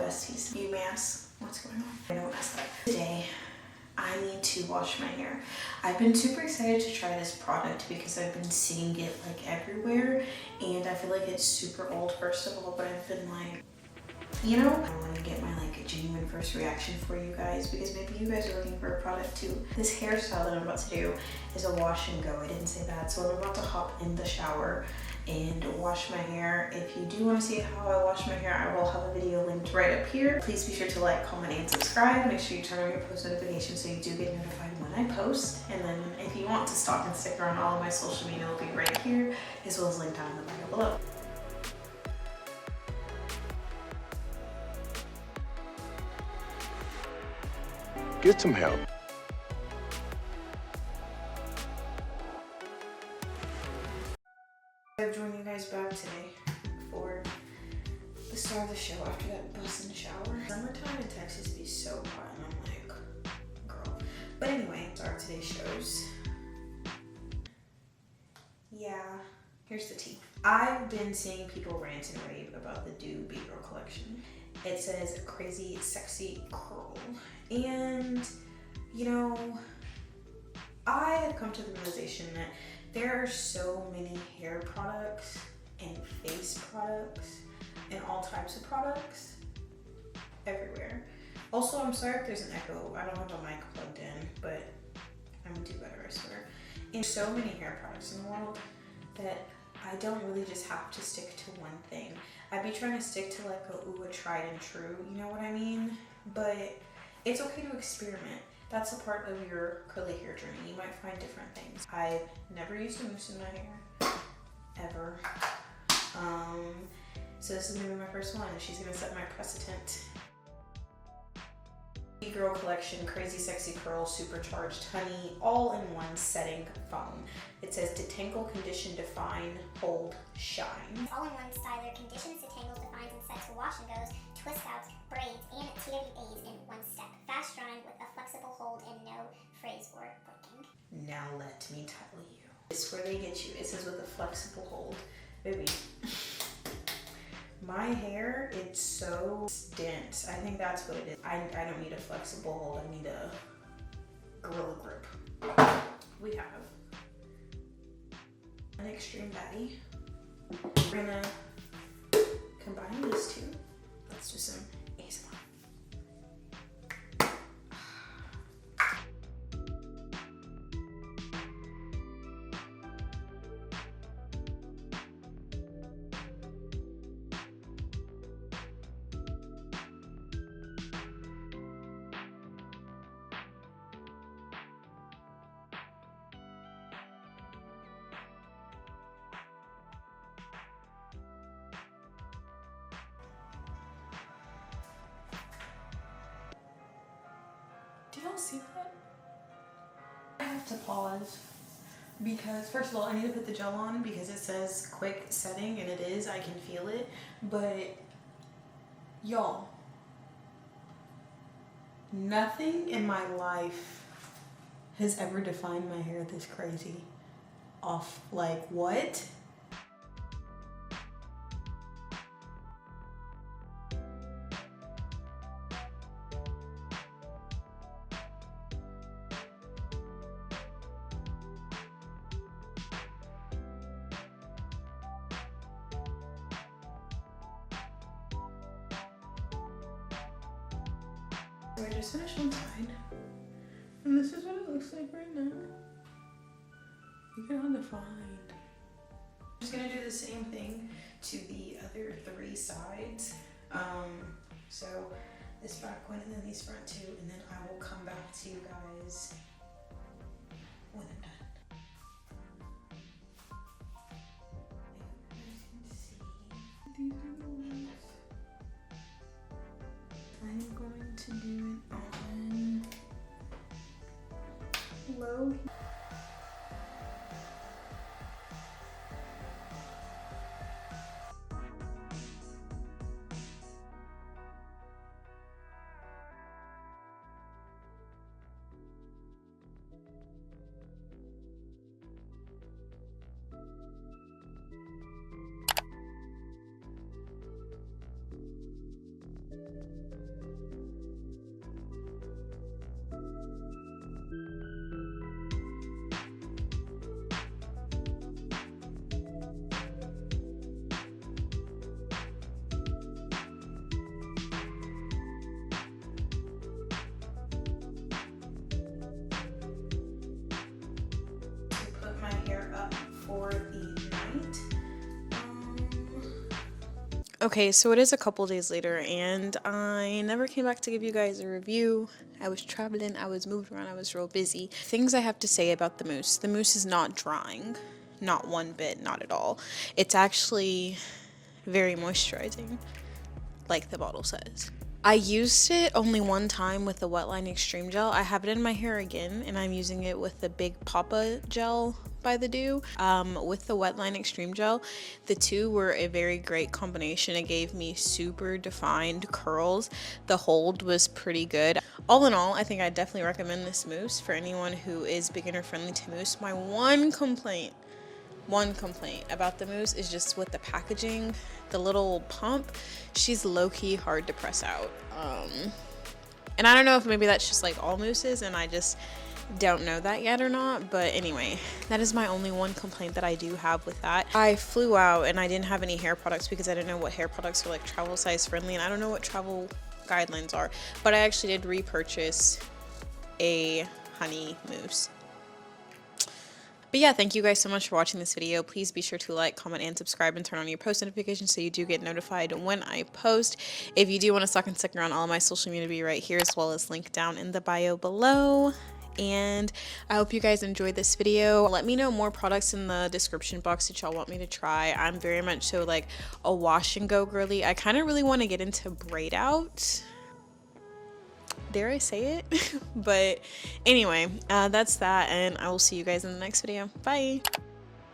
besties. You may ask, what's going on? I don't ask that. Today, I need to wash my hair. I've been super excited to try this product because I've been seeing it like everywhere, and I feel like it's super old first of all, but I've been like, you know, I want to get my like genuine first reaction for you guys because maybe you guys are looking for a product too. This hairstyle that I'm about to do is a wash and go. I didn't say that. So I'm about to hop in the shower and wash my hair. If you do want to see how I wash my hair, I will have a video linked right up here. Please be sure to like, comment, and subscribe. Make sure you turn on your post notifications so you do get notified when I post. And then if you want to stalk and stick around, all of my social media will be right here, as well as linked down in the bio below. Get some help. I've joined you guys back today for the start of the show after that bus in the shower. Summertime in Texas be so hot and I'm like, girl. But anyway, start today's shows. Yeah, here's the tea. I've been seeing people rant and rave about the Doux VIRGO collection. It says crazy, sexy curl. And, you know, I have come to the realization that there are so many hair products and face products and all types of products everywhere. Also, I'm sorry if there's an echo. I don't have a mic plugged in, but I'm gonna do better, I swear. And so many hair products in the world that I don't really just have to stick to one thing. I'd be trying to stick to like a tried and true, you know what I mean? But it's okay to experiment. That's a part of your curly hair journey. You might find different things. I've never used a mousse in my hair, ever. So this is gonna be my first one. She's gonna set my precedent. Girl collection, crazy sexy curl, supercharged honey, all in one setting foam. It says detangle, condition, define, hold, shine. All in one styler, conditions, detangles, defines, and sets for wash and goes, twist outs, braids, and TWAs in one step. Fast drying with a flexible hold and no frizz or breaking. Now let me tell you. It's where they get you. It says with a flexible hold. Baby. My hair, it's so dense. I think that's what it is. I don't need a flexible hold. I need a gorilla grip. We have an extreme baddie. We're gonna combine these two. Let's do some ASMR. Do y'all see that? I have to pause because first of all, I need to put the gel on because it says quick setting and it is, I can feel it. But y'all, nothing in my life has ever defined my hair this crazy. Off, like what? So I just finished one side, and this is what it looks like right now. Look at how defined. I'm just gonna do the same thing to the other 3 sides. So this back one and then these front 2, and then I will come back to you guys when I'm done. You guys can see these are the ones. I'm going to do it on low. Okay, so it is a couple days later and I never came back to give you guys a review. I was traveling, I was moving around, I was real busy. Things I have to say about the mousse. The mousse is not drying. Not one bit, not at all. It's actually very moisturizing, like the bottle says. I used it only one time with the Wetline Extreme Gel. I have it in my hair again, and I'm using it with the Big Papa Gel by the Doux. With the Wetline Extreme Gel, the two were a very great combination. It gave me super defined curls. The hold was pretty good. All in all, I think I definitely recommend this mousse for anyone who is beginner friendly to mousse. My one complaint about the mousse is just with the packaging. The little pump, she's low-key hard to press out. And I don't know if maybe that's just like all mousses and I just don't know that yet or not, but anyway, that is my only one complaint that I do have with that. I flew out and I didn't have any hair products because I didn't know what hair products are like travel size friendly, and I don't know what travel guidelines are, but I actually did repurchase a honey mousse. But yeah, thank you guys so much for watching this video. Please be sure to like, comment, and subscribe, and turn on your post notifications so you do get notified when I post. If you do want to stalk and stick around, all of my social media will be right here, as well as linked down in the bio below. And I hope you guys enjoyed this video. Let me know more products in the description box that y'all want me to try. I'm very much so like a wash and go girly. I kind of really want to get into braid out. Dare I say it? But anyway, that's that, and I will see you guys in the next video. Bye.